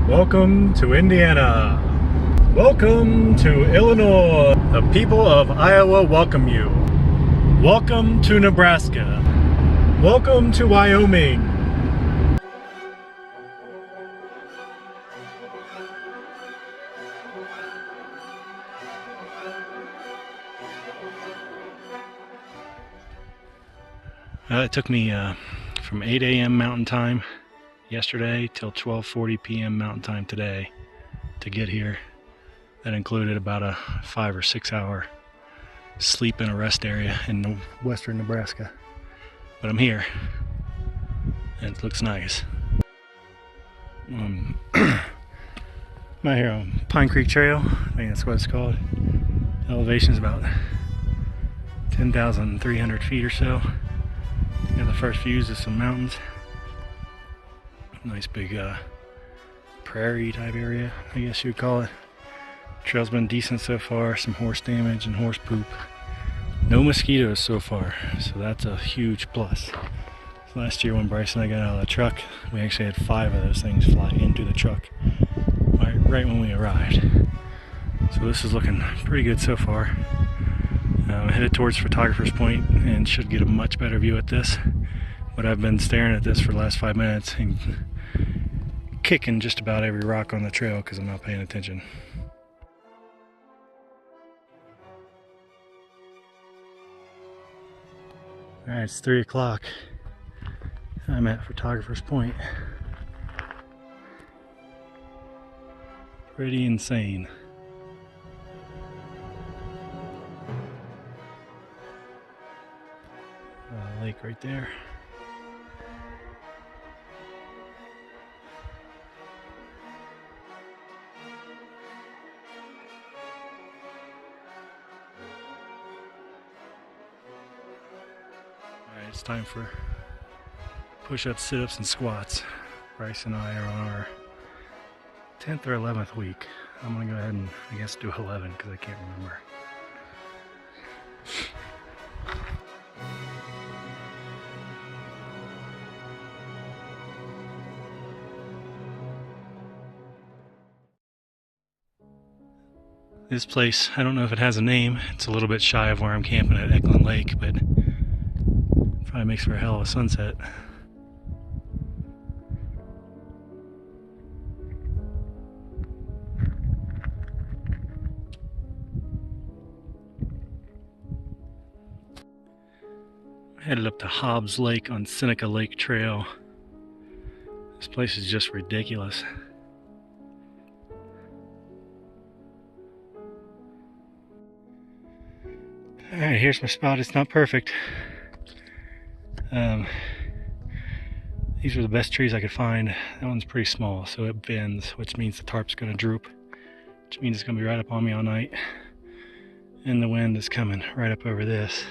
Welcome to Indiana. Welcome to Illinois. The people of Iowa welcome you. Welcome to Nebraska. Welcome to Wyoming. It took me from 8 a.m. Mountain Time yesterday till 12:40 p.m. Mountain Time today to get here. That included about a 5 or 6 hour sleep in a rest area in western Nebraska. But I'm here and it looks nice. I'm out here on Pine Creek Trail, I think that's what it's called. Elevation is about 10,300 feet or so. Got the first views of some mountains. Nice big prairie type area, I guess you would call it. Trail's been decent so far. Some horse damage and horse poop. No mosquitoes so far, so that's a huge plus. So last year when Bryce and I got out of the truck, we actually had 5 of those things fly into the truck right when we arrived. So this is looking pretty good so far. I'm headed towards Photographer's Point and should get a much better view at this. But I've been staring at this for the last 5 minutes and kicking just about every rock on the trail because I'm not paying attention. Alright, it's 3 o'clock. I'm at Photographer's Point. Pretty insane. Lake right there. Alright, it's time for push-ups, sit-ups, and squats. Bryce and I are on our 10th or 11th week. I'm gonna go ahead and I guess do 11 because I can't remember. This place, I don't know if it has a name. It's a little bit shy of where I'm camping at Eklund Lake, but probably makes for a hell of a sunset. Headed up to Hobbs Lake on Seneca Lake Trail. This place is just ridiculous. Alright, here's my spot. It's not perfect. These were the best trees I could find. That one's pretty small, so it bends, which means the tarp's going to droop, which means it's going to be right up on me all night. And the wind is coming right up over this.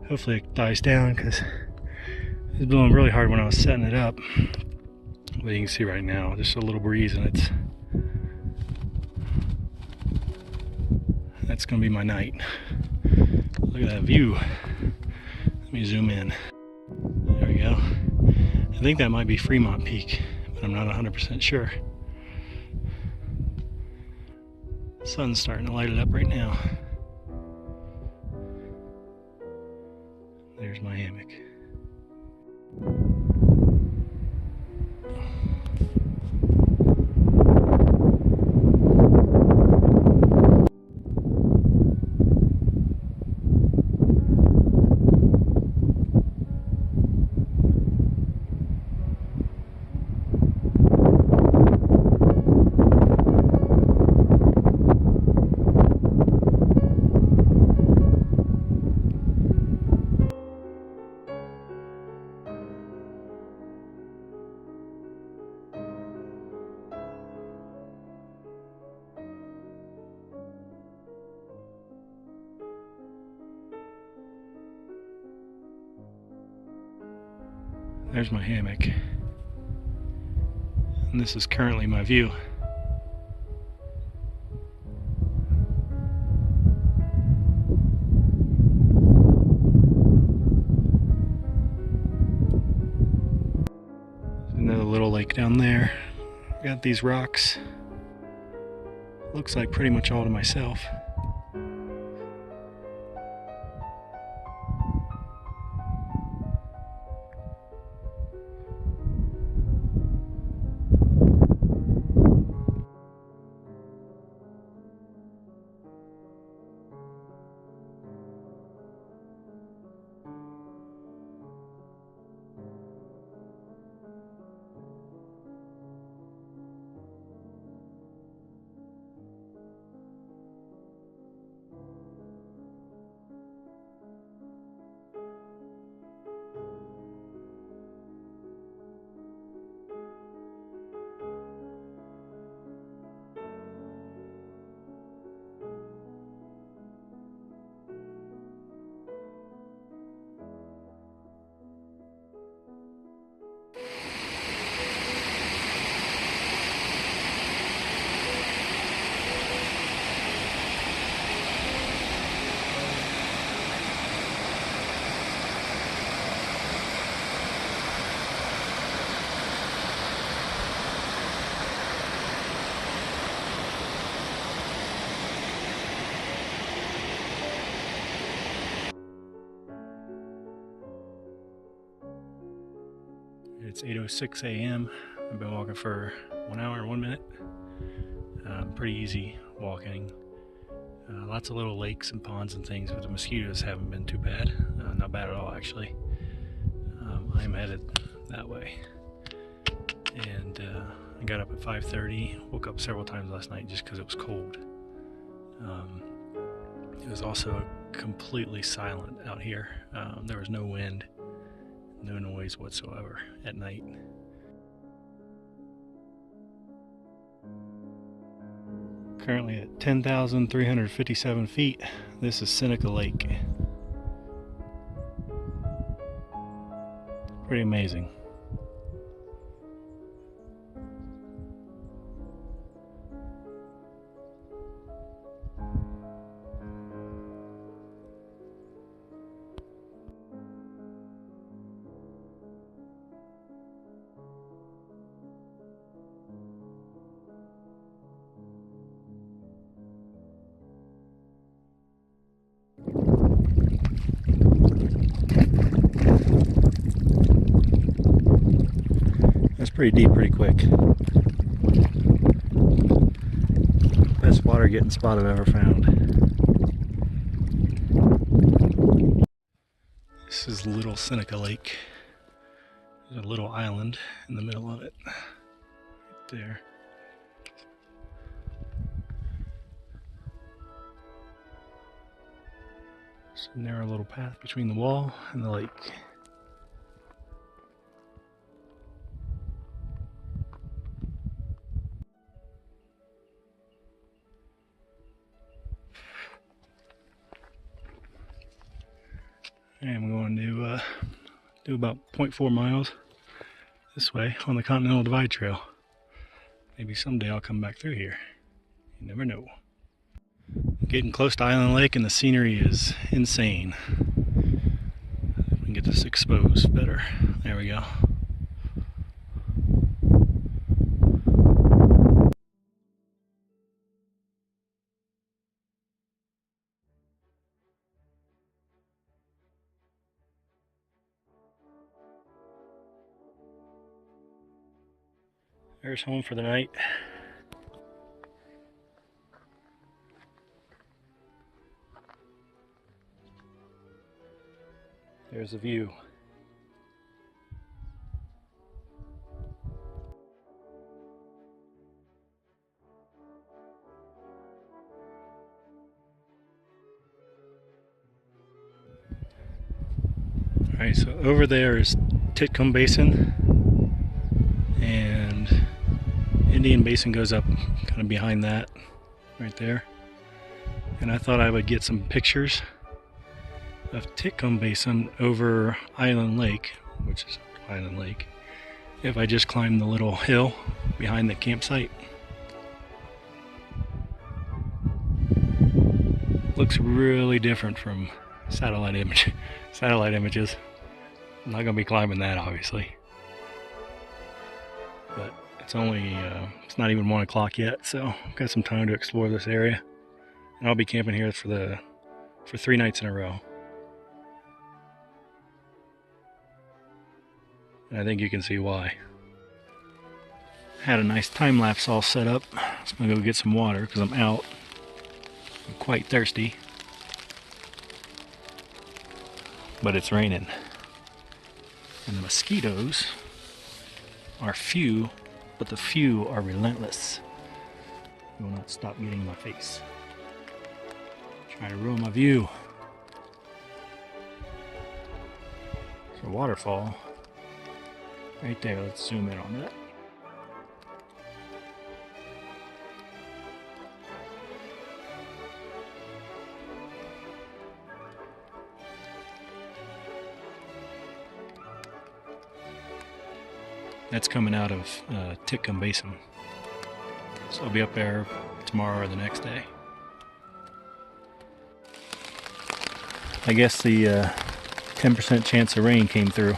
Hopefully it dies down because it was blowing really hard when I was setting it up. But you can see right now, just a little breeze and that's going to be my night. Look at that view. Let me zoom in. There we go. I think that might be Fremont Peak, but I'm not 100% sure. The sun's starting to light it up right now. There's my hammock. There's my hammock. And this is currently my view. Another little lake down there. Got these rocks. Looks like pretty much all to myself. It's 8:06 a.m. I've been walking for 1 hour and 1 minute. Pretty easy walking. Lots of little lakes and ponds and things, but the mosquitoes haven't been too bad. Not bad at all, actually. I'm headed that way. And I got up at 5:30. Woke up several times last night just because it was cold. It was also completely silent out here. There was no wind. No noise whatsoever at night. Currently at 10,357 feet. This is Seneca Lake. Pretty amazing. That's pretty deep pretty quick. Best water getting spot I've ever found. This is Little Seneca Lake. There's a little island in the middle of it. Right there. There's a narrow little path between the wall and the lake. And I'm going to do about 0.4 miles this way on the Continental Divide Trail. Maybe someday I'll come back through here. You never know. Getting close to Island Lake and the scenery is insane. We can get this exposed better. There we go. There's home for the night. There's the view. Alright, so over there is Titcomb Basin, and Indian Basin goes up kind of behind that, right there. And I thought I would get some pictures of Titcomb Basin over Island Lake, which is Island Lake, if I just climbed the little hill behind the campsite. Looks really different from satellite images. I'm not gonna be climbing that, obviously, but It's not even 1 o'clock yet, so I've got some time to explore this area. And I'll be camping here for 3 nights in a row. And I think you can see why. Had a nice time lapse all set up. So I'm gonna go get some water because I'm out. I'm quite thirsty. But it's raining. And the mosquitoes are few, but the few are relentless. They will not stop getting in my face. Trying to ruin my view. There's a waterfall right there. Let's zoom in on that. That's coming out of Titcomb Basin. So I'll be up there tomorrow or the next day. I guess the 10% chance of rain came through.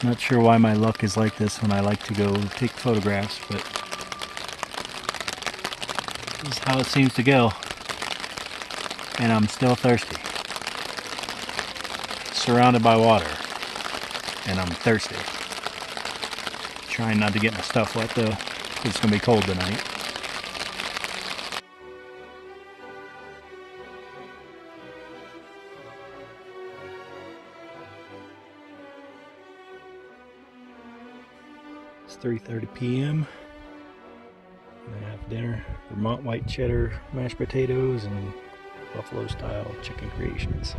Not sure why my luck is like this when I like to go take photographs, but this is how it seems to go. And I'm still thirsty. Surrounded by water. And I'm thirsty. Trying not to get my stuff wet though, because it's going to be cold tonight. It's 3:30 p.m. I have dinner, Vermont white cheddar mashed potatoes and buffalo style chicken creations.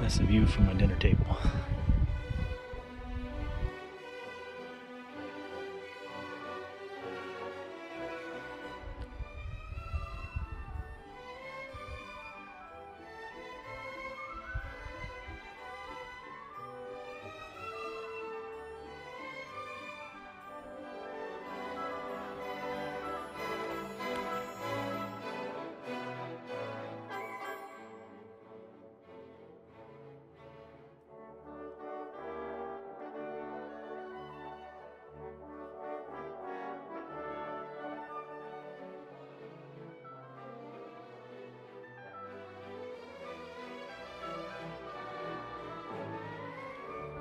That's the view from my dinner table.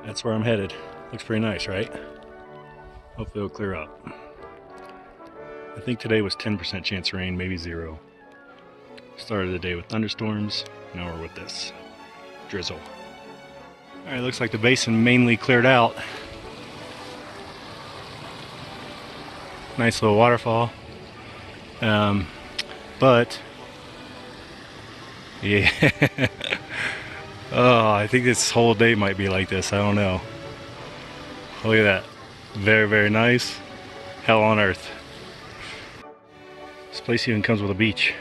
That's where I'm headed. Looks pretty nice, right? Hopefully it'll clear up. I think today was 10% chance of rain, maybe 0. Started the day with thunderstorms, now we're with this drizzle. Alright, looks like the basin mainly cleared out. Nice little waterfall. But yeah. Oh, I think this whole day might be like this. I don't know. Look at that. Very, very nice. Hell on earth. This place even comes with a beach.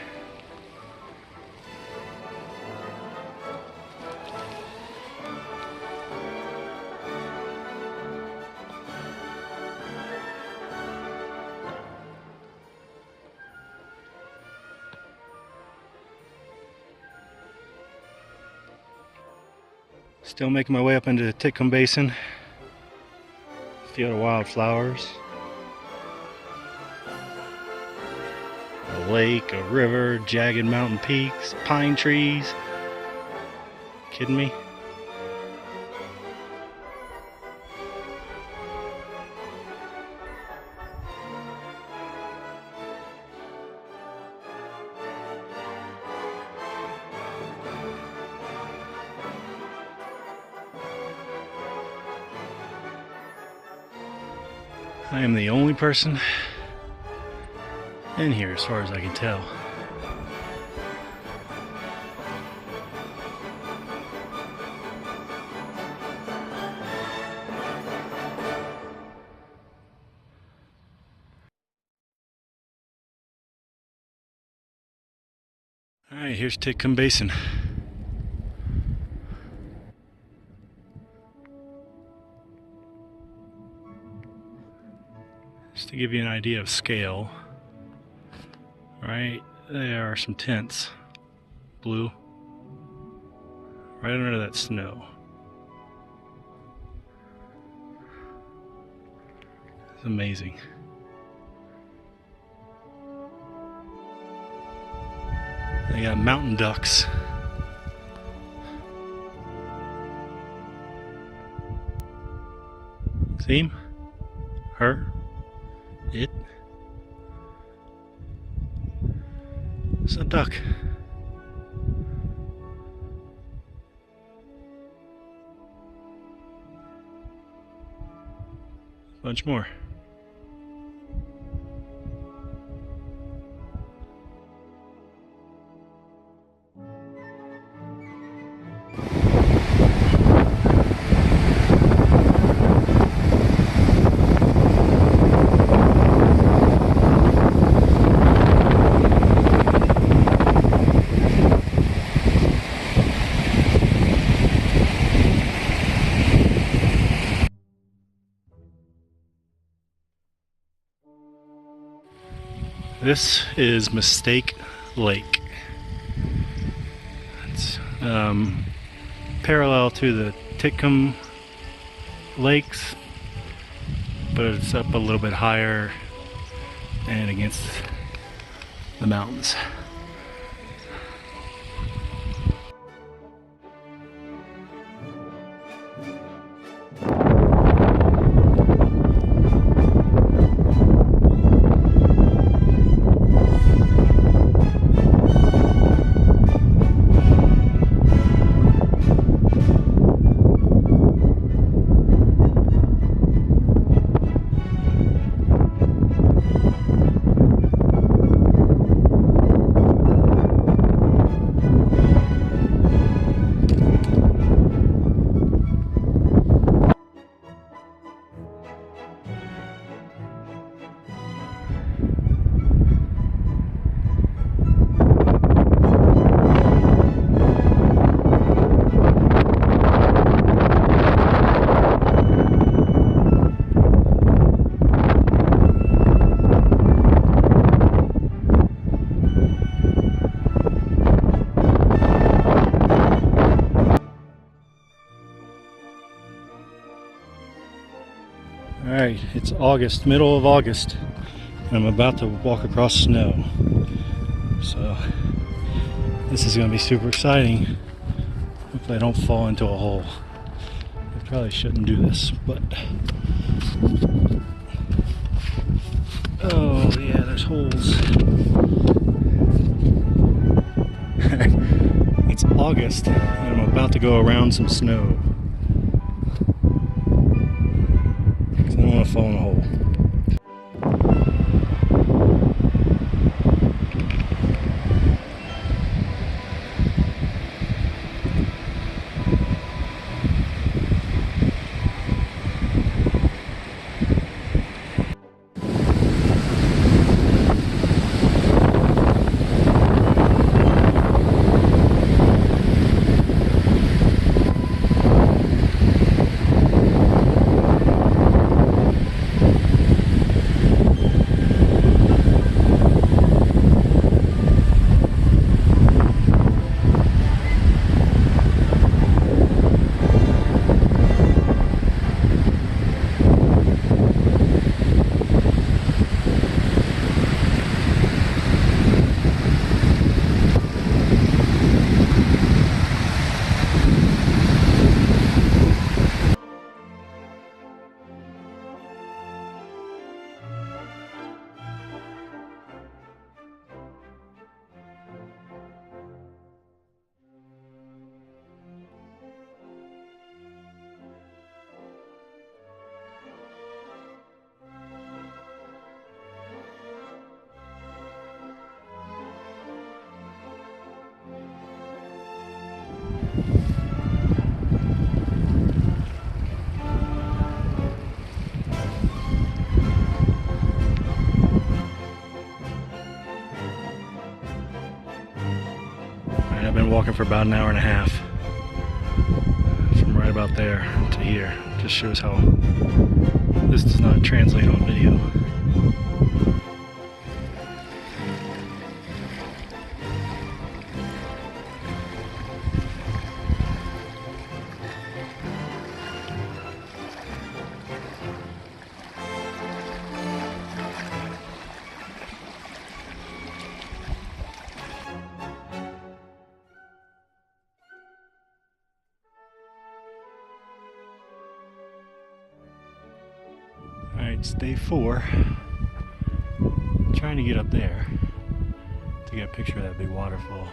Still making my way up into the Titcomb Basin. Field of wildflowers. A lake, a river, jagged mountain peaks, pine trees. Kidding me? I am the only person in here as far as I can tell. Alright, here's Titcomb Basin. Just to give you an idea of scale, right there are some tents, blue, right under that snow. It's amazing. They got mountain ducks. See him? Her? It? It's a duck. Bunch more. This is Mistake Lake. It's parallel to the Titcomb Lakes, but it's up a little bit higher and against the mountains. Alright, it's August, middle of August, and I'm about to walk across snow. So, this is going to be super exciting. Hopefully I don't fall into a hole. I probably shouldn't do this, but... Oh yeah, there's holes. It's August, and I'm about to go around some snow. I don't want to fall in a hole. I've been walking for about an hour and a half from right about there to here. Just shows how this does not translate on video. Alright, it's day 4. I'm trying to get up there to get a picture of that big waterfall.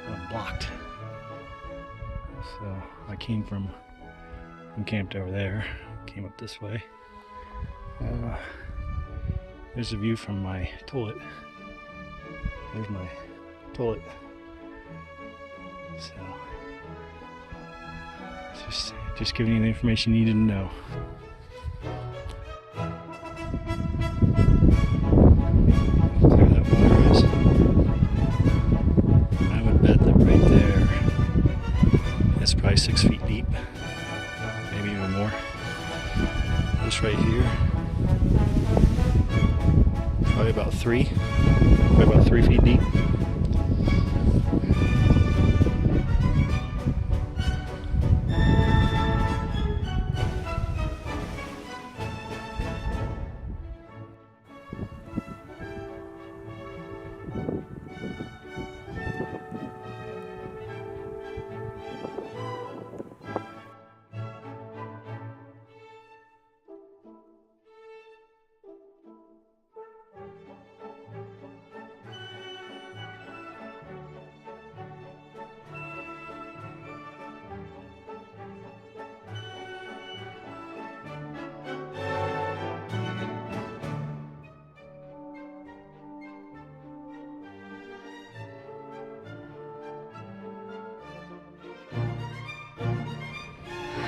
I'm blocked. So I came from camped over there, came up this way. There's a view from my toilet. There's my toilet. So just giving you the information you needed to know. There that water is. I would bet that right there it's probably 6 feet deep, maybe even more. This right here, probably about 3 feet deep.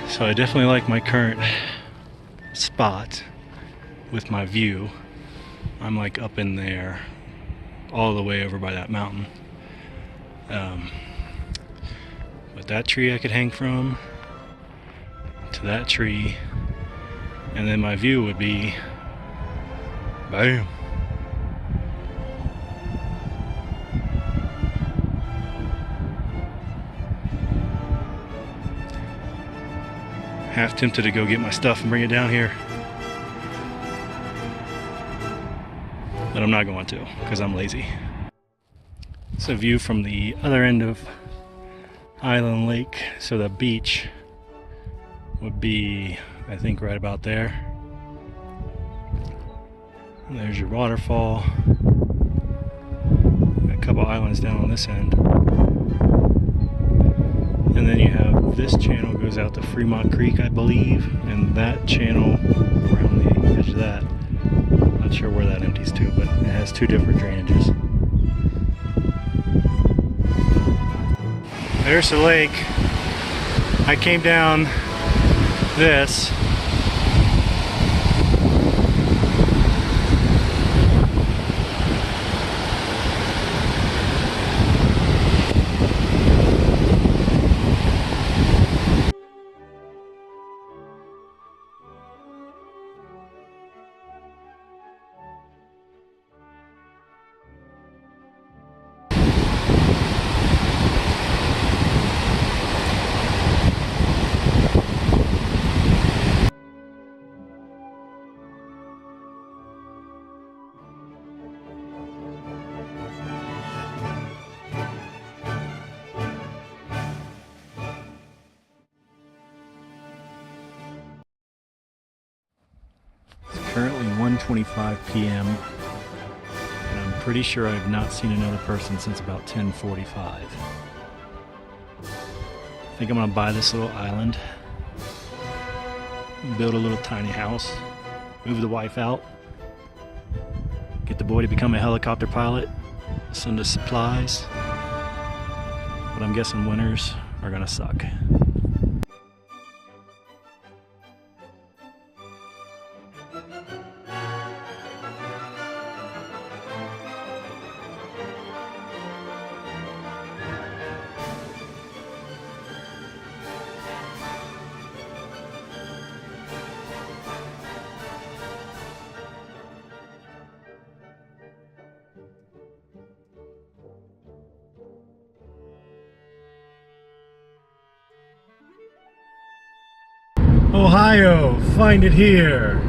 So I definitely like my current spot with my view. I'm like up in there, all the way over by that mountain. But that tree I could hang from to that tree, and then my view would be, bam. Half tempted to go get my stuff and bring it down here, but I'm not going to because I'm lazy. It's a view from the other end of Island Lake, so the beach would be, I think, right about there. And there's your waterfall. Got a couple islands down on this end. And then you have this channel goes out to Fremont Creek, I believe, and that channel around the edge of that, I'm not sure where that empties to, but it has 2 different drainages. There's the lake. I came down this. Currently 1:25 p.m. and I'm pretty sure I have not seen another person since about 10:45. I think I'm gonna buy this little island, build a little tiny house, move the wife out, get the boy to become a helicopter pilot, send us supplies, but I'm guessing winters are gonna suck. Ohio, find it here.